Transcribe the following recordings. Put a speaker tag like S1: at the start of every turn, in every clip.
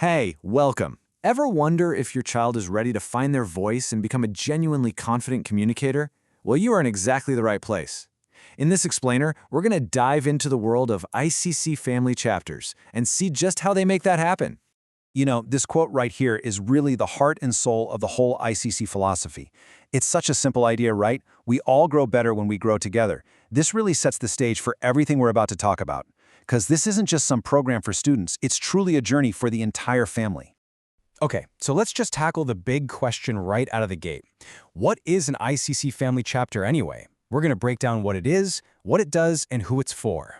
S1: Hey, welcome. Ever wonder if your child is ready to find their voice and become a genuinely confident communicator? Well, you are in exactly the right place. In this explainer, we're going to dive into the world of ICC family chapters and see just how they make that happen.
S2: You know, this quote right here is really the heart and soul of the whole ICC philosophy. It's such a simple idea, right? We all grow better when we grow together. This really sets the stage for everything we're about to talk about. Because this isn't just some program for students, it's truly a journey for the entire family.
S3: Okay, so let's just tackle the big question right out of the gate. What is an ICC family chapter anyway? We're going to break down what it is, what it does, and who it's for.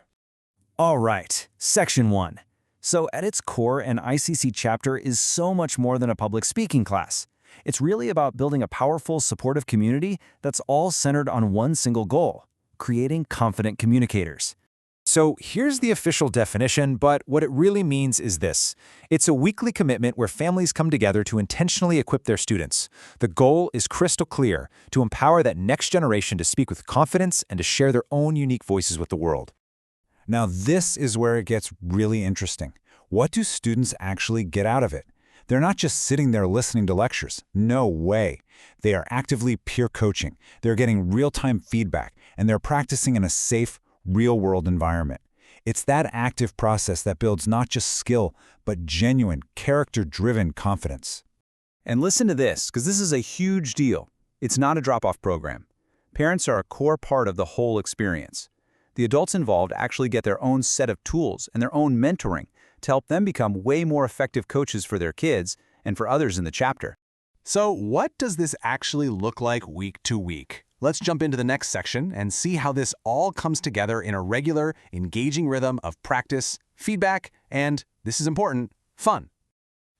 S2: All right, Section 1. So at its core, an ICC chapter is so much more than a public speaking class. It's really about building a powerful, supportive community that's all centered on one single goal: creating confident communicators.
S3: So here's the official definition, but what it really means is this. It's a weekly commitment where families come together to intentionally equip their students. The goal is crystal clear: to empower that next generation to speak with confidence and to share their own unique voices with the world.
S4: Now, this is where it gets really interesting. What do students actually get out of it? They're not just sitting there listening to lectures. No way. They are actively peer coaching. They're getting real-time feedback, and they're practicing in a safe, real-world environment. It's that active process that builds not just skill, but genuine, character-driven confidence.
S2: And listen to this, because this is a huge deal. It's not a drop-off program. Parents are a core part of the whole experience. The adults involved actually get their own set of tools and their own mentoring to help them become way more effective coaches for their kids and for others in the chapter.
S5: So what does this actually look like week to week? Let's jump into the next section and see how this all comes together in a regular, engaging rhythm of practice, feedback, and, this is important, fun.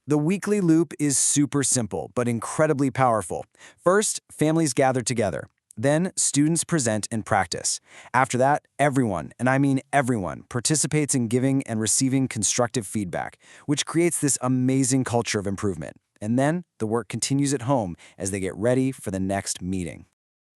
S1: The weekly loop is super simple, but incredibly powerful. First, families gather together. Then, students present and practice. After that, everyone, and I mean everyone, participates in giving and receiving constructive feedback, which creates this amazing culture of improvement. And then, the work continues at home as they get ready for the next meeting.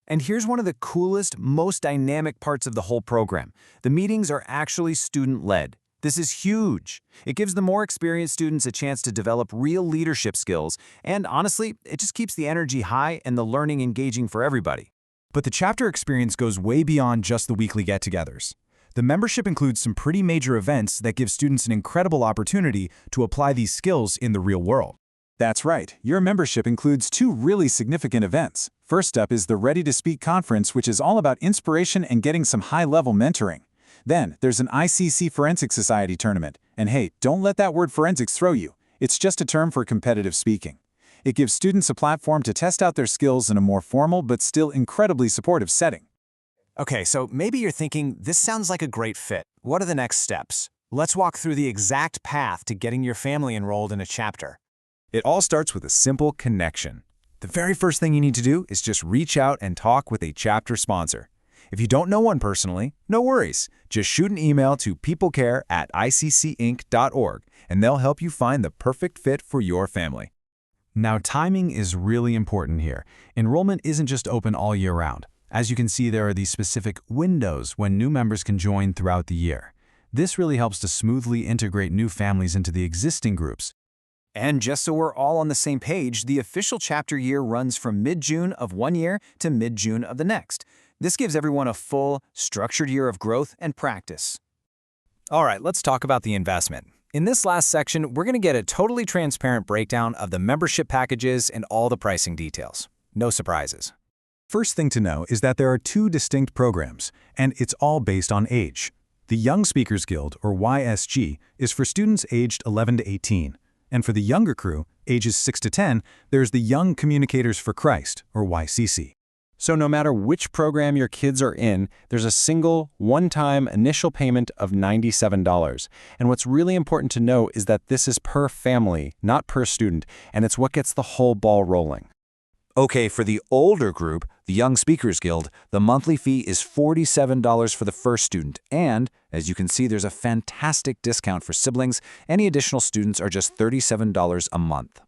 S3: And here's one of the coolest, most dynamic parts of the whole program. The meetings are actually student-led. This is huge. It gives the more experienced students a chance to develop real leadership skills, and honestly, it just keeps the energy high and the learning engaging for everybody.
S4: But the chapter experience goes way beyond just the weekly get-togethers. The membership includes some pretty major events that give students an incredible opportunity to apply these skills in the real world. That's right. Your membership includes two really significant events. First up is the Ready to Speak conference, which is all about inspiration and getting some high-level mentoring. Then, there's an ICC Forensic Society tournament. And hey, don't let that word forensics throw you. It's just a term for competitive speaking. It gives students a platform to test out their skills in a more formal but still incredibly supportive setting.
S3: Okay, so maybe you're thinking, this sounds like a great fit. What are the next steps? Let's walk through the exact path to getting your family enrolled in a chapter.
S4: It all starts with a simple connection. The very first thing you need to do is just reach out and talk with a chapter sponsor. If you don't know one personally, no worries. Just shoot an email to peoplecare@iccinc.org and they'll help you find the perfect fit for your family. Now, timing is really important here. Enrollment isn't just open all year round. As you can see, there are these specific windows when new members can join throughout the year. This really helps to smoothly integrate new families into the existing groups.
S2: And just so we're all on the same page, the official chapter year runs from mid-June of one year to mid-June of the next. This gives everyone a full, structured year of growth and practice.
S3: All right, let's talk about the investment. In this last section, we're going to get a totally transparent breakdown of the membership packages and all the pricing details. No surprises.
S4: First thing to know is that there are two distinct programs, and it's all based on age. The Young Speakers Guild, or YSG, is for students aged 11 to 18. And for the younger crew, ages 6 to 10, there's the Young Communicators for Christ, or YCC.
S3: So no matter which program your kids are in, there's a single, one-time initial payment of $97. And what's really important to know is that this is per family, not per student, and it's what gets the whole ball rolling.
S1: Okay, for the older group, the Young Speakers Guild, the monthly fee is $47 for the first student, and, as you can see, there's a fantastic discount for siblings. Any additional students are just $37 a month.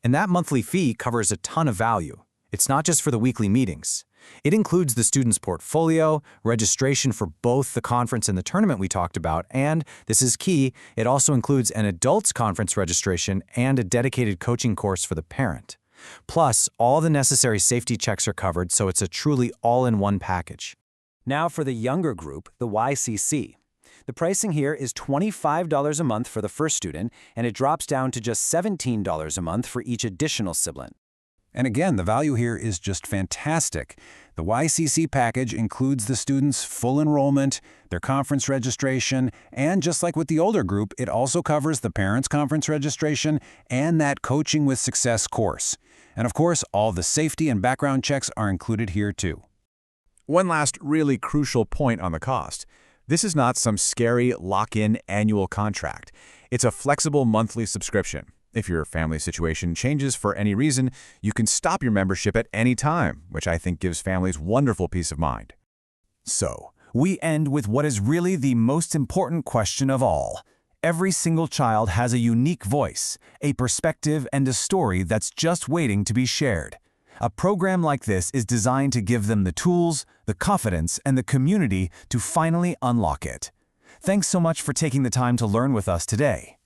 S3: And that monthly fee covers a ton of value. It's not just for the weekly meetings. It includes the student's portfolio, registration for both the conference and the tournament we talked about, and, this is key, it also includes an adults conference registration and a dedicated coaching course for the parent. Plus, all the necessary safety checks are covered, so it's a truly all-in-one package.
S1: Now for the younger group, the YCC. The pricing here is $25 a month for the first student, and it drops down to just $17 a month for each additional sibling.
S2: And again, the value here is just fantastic. The YCC package includes the students' full enrollment, their conference registration, and just like with the older group, it also covers the parents' conference registration and that Coaching with Success course. And of course, all the safety and background checks are included here too.
S4: One last really crucial point on the cost. This is not some scary lock-in annual contract. It's a flexible monthly subscription. If your family situation changes for any reason, you can stop your membership at any time, which I think gives families wonderful peace of mind.
S3: So, we end with what is really the most important question of all. Every single child has a unique voice, a perspective, and a story that's just waiting to be shared. A program like this is designed to give them the tools, the confidence, and the community to finally unlock it. Thanks so much for taking the time to learn with us today.